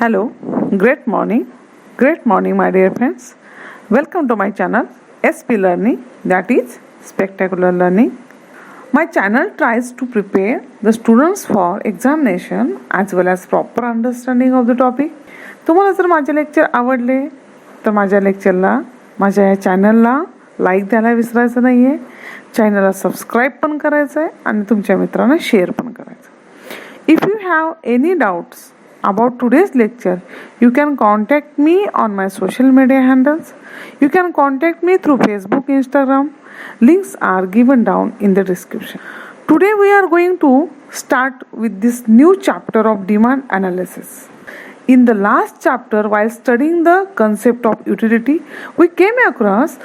Hello, great morning, my dear friends. Welcome to my channel SP Learning, that is Spectacular Learning. My channel tries to prepare the students for examination as well as proper understanding of the topic. तुम्हाला जर माझे lecture आवडले तर माझ्या लेक्चरला, माझ्या या चॅनलला like द्यायला विसरायचं नाही आहे, चॅनलला सबस्क्राईब पण करायचं आहे आणि तुमच्या मित्रांना शेअर पण करायचं. If you have any doubts about today's lecture, you can contact me on my social media handles. You can contact me through Facebook, Instagram. Links are given down in the description. Today we are going to start with this new chapter of demand analysis. In the last chapter, while studying the concept of utility, we came across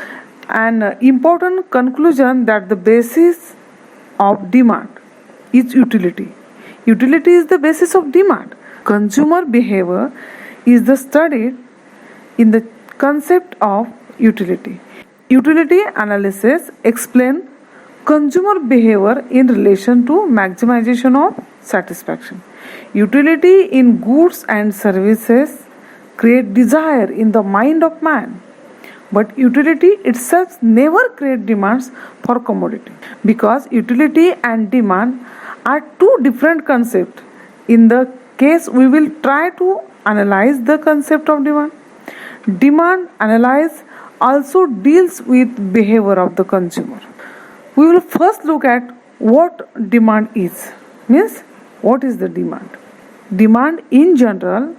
an important conclusion that the basis of demand is utility. Utility is the basis of demand. Consumer behavior is the study in the concept of utility. Utility analysis explain consumer behavior in relation to maximization of satisfaction. Utility in goods and services create desire in the mind of man. But utility itself never create demands for commodity, because utility and demand are two different concepts. In the case we will try to analyze the concept of demand. Demand analysis also deals with behavior of the consumer. We will first look at what demand is. Means, what is the demand? Demand in general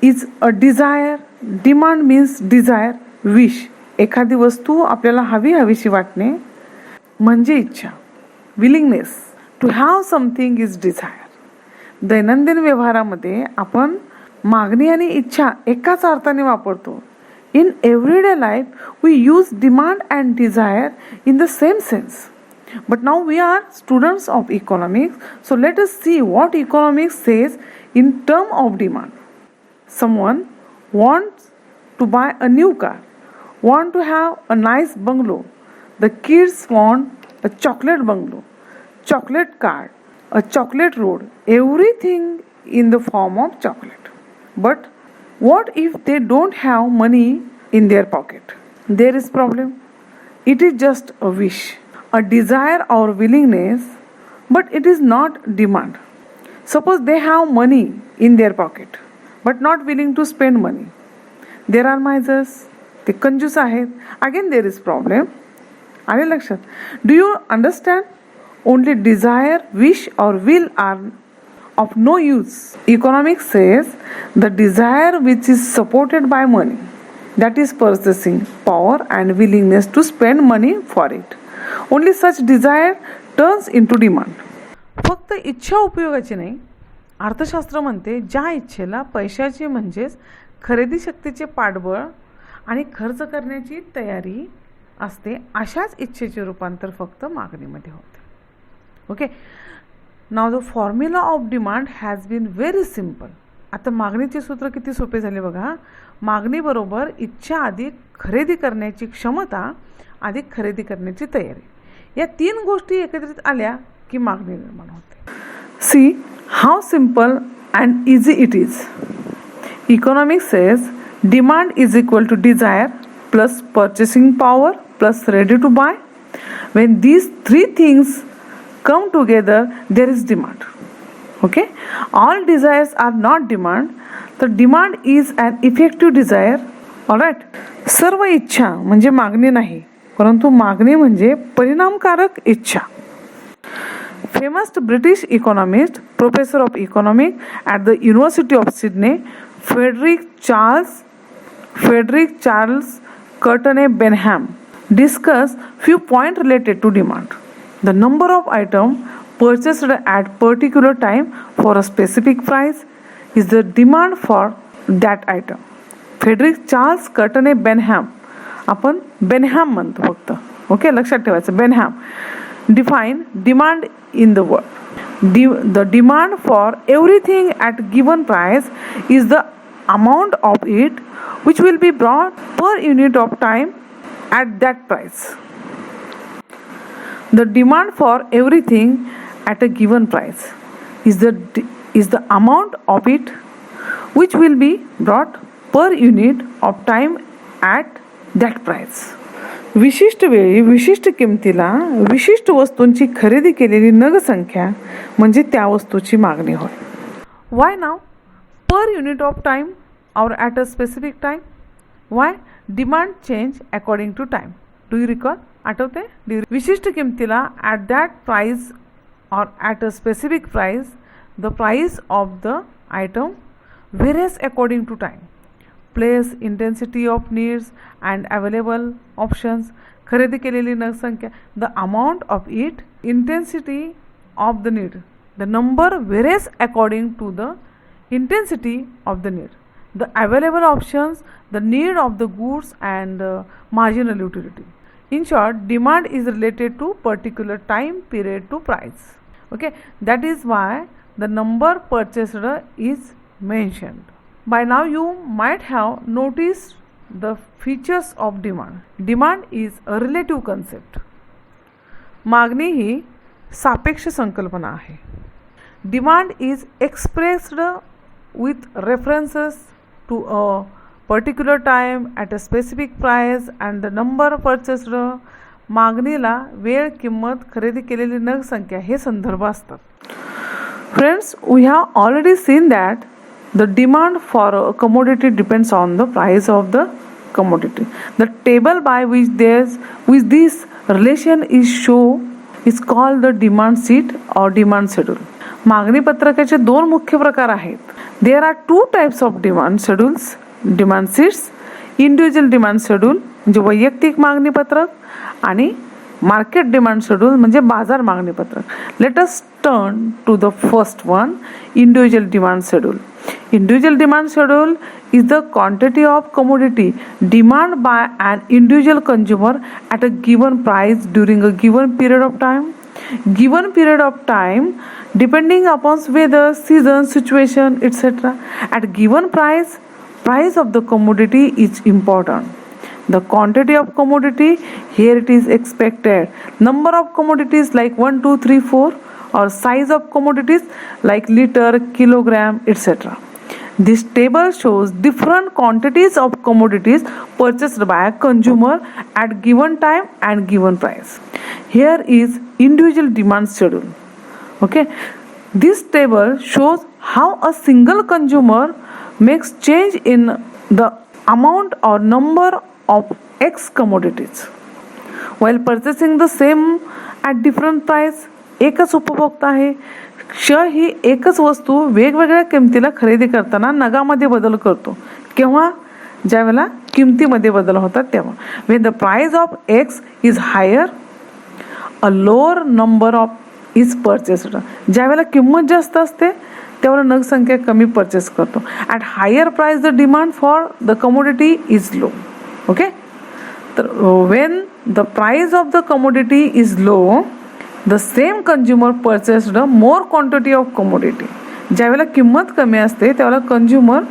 is a desire. Demand means desire, wish. एखादी वस्तू आपल्याला हवीशी वाटणे म्हणजे इच्छा. Willingness to have something is desire. दैनंदिन व्यवहारामध्ये आपण मागणी आणि इच्छा एकाच अर्थाने वापरतो. In everyday life we use demand and desire in the same sense. But now we are students of economics, so let us see what economics says in term of demand. Someone wants to buy a new car, want to have a nice bungalow. The kids want a chocolate bungalow, chocolate card, a chocolate road, everything in the form of chocolate. But what if they don't have money in their pocket? There is problem. It is just a wish, a desire or willingness, but it is not demand. Suppose they have money in their pocket but not willing to spend money. There are misers, ते कंजूस आहेत. Again there is problem. आले लक्षात? Do you understand? Only desire, wish or will are of no use. Economics says the desire which is supported by money, that is purchasing power and willingness to spend money for it. Only such desire turns into demand. फक्त इच्छा उपयोगाची नाही. अर्थशास्त्र म्हणते ज्या इच्छेला पैशाची म्हणजेच खरेदी शक्तीचे पाठबळ आणि खर्च करण्याची तयारी असते, अशाच इच्छेचे रूपांतर फक्त मागणीमध्ये होते. Okay, now the formula of demand has been very simple. आता मागणीचे सूत्र किती सोपे झाले बघा. मागणी बरोबर इच्छा अधिक खरेदी करण्याची क्षमता अधिक खरेदी करण्याची तयारी, या तीन गोष्टी एकत्रित आल्या की मागणी निर्माण होते. See how simple and easy it is. Economics says demand is equal to desire plus purchasing power plus ready to buy. When these three things come together, there is demand. Okay, all desires are not demand. The demand is an effective desire. Alright, सर्व इच्छा म्हणजे मागणी नाही, परंतु मागणी म्हणजे परिणामकारक इच्छा. Famous British economist, professor of economics at the University of Sydney, Frederick Charles Courtenay Benham, discuss few points related to demand. The number of items purchased at particular time for a specific price is the demand for that item. Frederick Charles Courtenay Benham, आपण बेनहॅम म्हणतो फक्त. Okay, लक्षात ठेवायचं. बेनहॅम define demand in the word. The demand for everything at given price is the amount of it which will be brought per unit of time at that price. The demand for everything at a given price is the amount of it which will be brought per unit of time at that price. विशिष्ट वेळी विशिष्ट किमतीला विशिष्ट वस्तूंची खरेदी केलेली नगसंख्या म्हणजे त्या वस्तूची मागणी होय. Why now? Per unit of time or at a specific time? Why? Demand change according to time. Do you recall? आठवते? विशिष्ट किमतीला at that price or at a specific price, the price of the item varies according to time. Place, intensity of needs and available options. खरेदी केलेली नगसंख्या, the amount of it, intensity of the need. The number varies according to the intensity of the need. The available options, the need of the goods and marginal utility. In short, demand is related to particular time period to price. Okay, that is why the number purchased is mentioned. By now you might have noticed the features of demand. Demand is a relative concept. मागणी ही सापेक्ष संकल्पना आहे. Demand is expressed with references to a particular time at a specific price and the number purchased. मागणीला वेळ, किंमत, खरेदी केलेली नगसंख्या हे संदर्भ असतात. Friends, we have already seen that the demand for a commodity depends on the price of the commodity. The table by which this relation is called the demand sheet or demand schedule. मागणी पत्रकाचे दोन मुख्य प्रकार आहेत. There are two types of demand schedules. Demand sheets, individual demand schedule म्हणजे वैयक्तिक मागणी पत्रक आणि मार्केट डिमांड शेड्यूल म्हणजे बाजार मागणी पत्रक. Let us turn to the first one, individual demand schedule. Individual demand schedule is the quantity of commodity demanded by an individual consumer at a given price during a given period of time. Given period of time depending upon weather, season, situation, etc. At given price of the commodity is important. The quantity of commodity, here it is expected. Number of commodities like 1, 2, 3, 4 or size of commodities like liter, kilogram, etc. This table shows different quantities of commodities purchased by a consumer at given time and given price. Here is individual demand schedule. Okay, this table shows how a single consumer makes change in the amount or number of X commodities while purchasing the same at different price. एकच उपभोक्ता आहे, क्ष ही एकच वस्तू वेगवेगळ्या किमतीला खरेदी करताना नगामध्ये बदल करतो. केव्हा? ज्यावेळेला किमतीमध्ये बदल होतात तेव्हा. when the price of X is higher, a lower number of is purchased. ज्यावेळेला किंमत जास्त असते त्यावेळेला नगसंख्या कमी परचेस करतो. At higher price the demand for the commodity is low. Okay, तर when the price of the commodity is low, the same consumer purchased more quantity of commodity. ज्यावेळेला किंमत कमी असते त्यावेळेला कंझ्युमर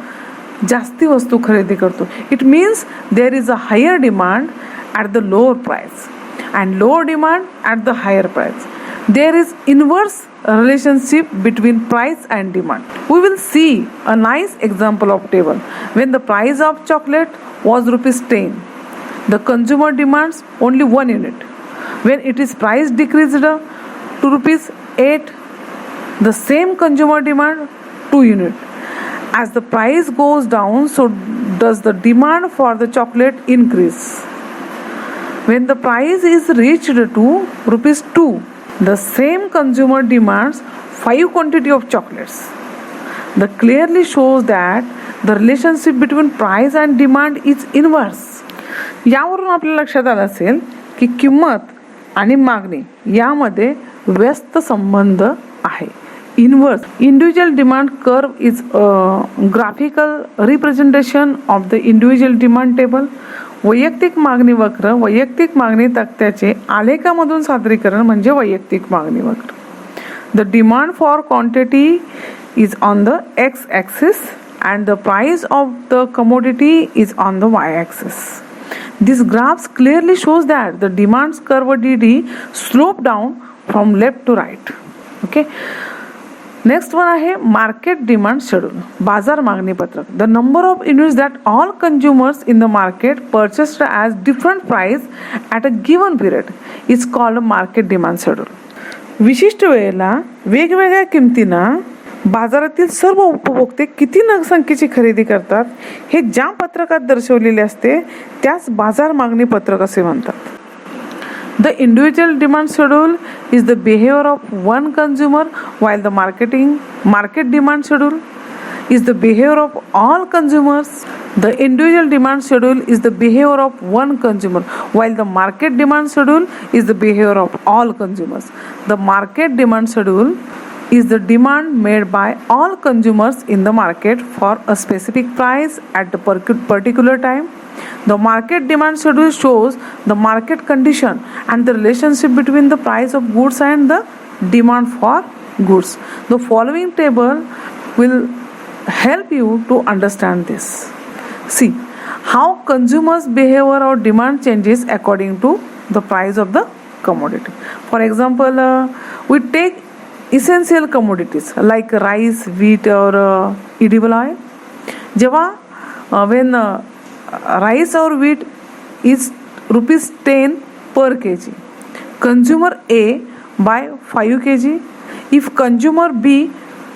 जास्ती वस्तू खरेदी करतो. It means there is a higher demand at the lower price and lower demand at the higher price. There is inverse relationship between price and demand. We will see a nice example of table. When the price of chocolate was ₹10, the consumer demands only 1 unit. When it is price decreased to ₹8, the same consumer demand 2 units. As the price goes down, so does the demand for the chocolate increase. When the price is reached to ₹2, the same consumer demands 5 quantity of chocolates. That clearly shows that the relationship between price and demand is inverse. यावरून आपल्याला लक्षात आलं असेल की किंमत आणि मागणी यामध्ये व्यस्त संबंध आहे. Inverse. Individual demand curve is a graphical representation of the individual demand table. वैयक्तिक मागणी वक्र, वैयक्तिक मागणी तक्त्याचे आलेखामधून सादरीकरण म्हणजे वैयक्तिक मागणी वक्र. The demand for quantity is on the x-axis and the price of the commodity is on the y-axis. This graph clearly shows that the demand curve DD slope down from left to right. Okay. Next one आहे market demand schedule, बाजार मागणी पत्रक. The number of units that all consumers in the market purchased as different price at a given period is called market demand schedule. विशिष्ट वेळेला वेगवेगळ्या किमतींना बाजारातील सर्व उपभोक्ते किती नगसंख्येची खरेदी करतात हे ज्या पत्रकात दर्शवलेले असते त्यास बाजार मागणी पत्रक असे म्हणतात. The individual demand schedule is the behavior of one consumer, while the market demand schedule is the behavior of all consumers. The individual demand schedule is the behavior of one consumer, while the market demand schedule is the behavior of all consumers. The market demand schedule is the demand made by all consumers in the market for a specific price at the particular time. The market demand schedule shows the market condition and the relationship between the price of goods and the demand for goods. The following table will help you to understand this. See how consumers' behavior or demand changes according to the price of the commodity. For example, we take essential commodities like rice, wheat or edible oil. When rice or wheat is rupees 10 per kg, consumer A buy 5 kg. If consumer B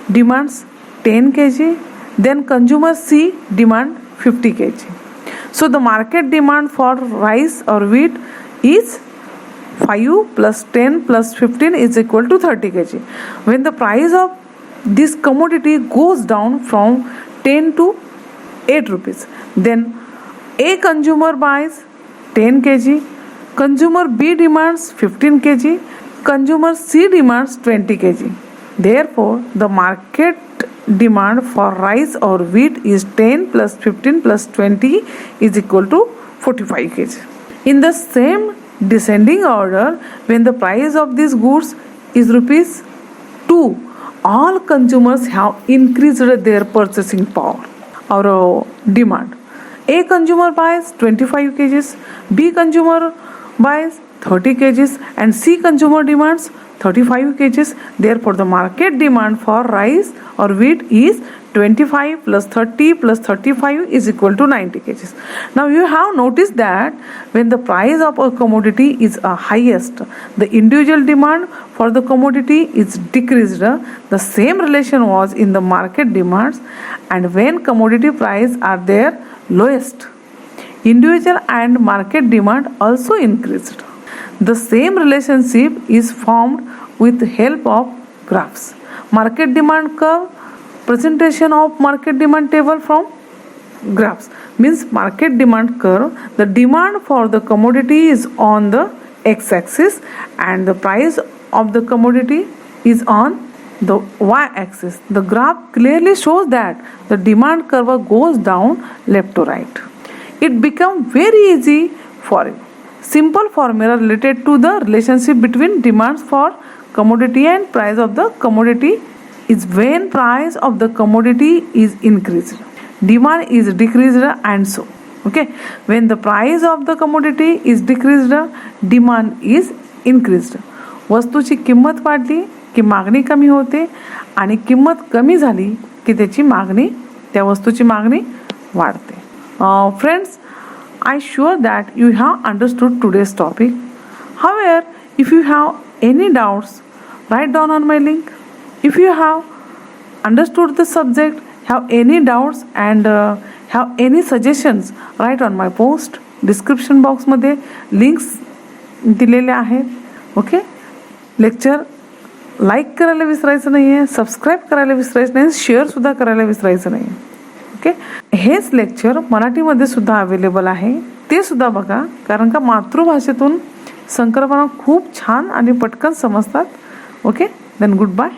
demands 10 kg, then consumer C demand 50 kg. So the market demand for rice or wheat is 5 plus 10 plus 15 is equal to 30 kg. When the price of this commodity goes down from 10 to 8 rupees, then A consumer buys 10 kg, consumer B demands 15 kg, consumer C demands 20 kg. Therefore, the market demand for rice or wheat is 10 plus 15 plus 20 is equal to 45 kg. In the same descending order, when the price of these goods is rupees 2, all consumers have increased their purchasing power or demand. A consumer buys 25 kgs, B consumer buys 30 kgs and C consumer demands 35 kgs. Therefore, the market demand for rice or wheat is 25 plus 30 plus 35 is equal to 90 kgs. Now you have noticed that when the price of a commodity is highest, the individual demand for the commodity is decreased. The same relation was in the market demands, and when commodity prices are their lowest, individual and market demand also increased. The same relationship is formed with the help of graphs. Market demand curve, presentation of market demand table from graphs means market demand curve. The demand for the commodity is on the x-axis and the price of the commodity is on the y-axis. The graph clearly shows that the demand curve goes down left to right. It becomes very easy for you. Simple formula related to the relationship between demands for commodity and price of the commodity is when price of the commodity is increased, demand is decreased and so. Okay, when the price of the commodity is decreased, demand is increased. वस्तूची किंमत वाढली की मागणी कमी होते आणि किंमत कमी झाली की त्याची मागणी, त्या वस्तूची मागणी वाढते. Friends, I sure that you have understood today's topic. However, if you have any doubts, write down on my link. If you have understood the subject, have any doubts and have any suggestions, write on my post. Description box मध्ये links दिलेले आहेत. Okay, lecture like करायला विसरायचं नाही आहे, subscribe करायला विसरायचं नाही, शेअरसुद्धा करायला विसरायचं नाही. ओके, हेच लेक्चर मराठीमध्ये सुद्धा अवेलेबल आहे, ते सुद्धा बघा, कारण का मातृभाषेतून संकल्पना खूप छान आणि पटकन समजतात. Okay, then good bye.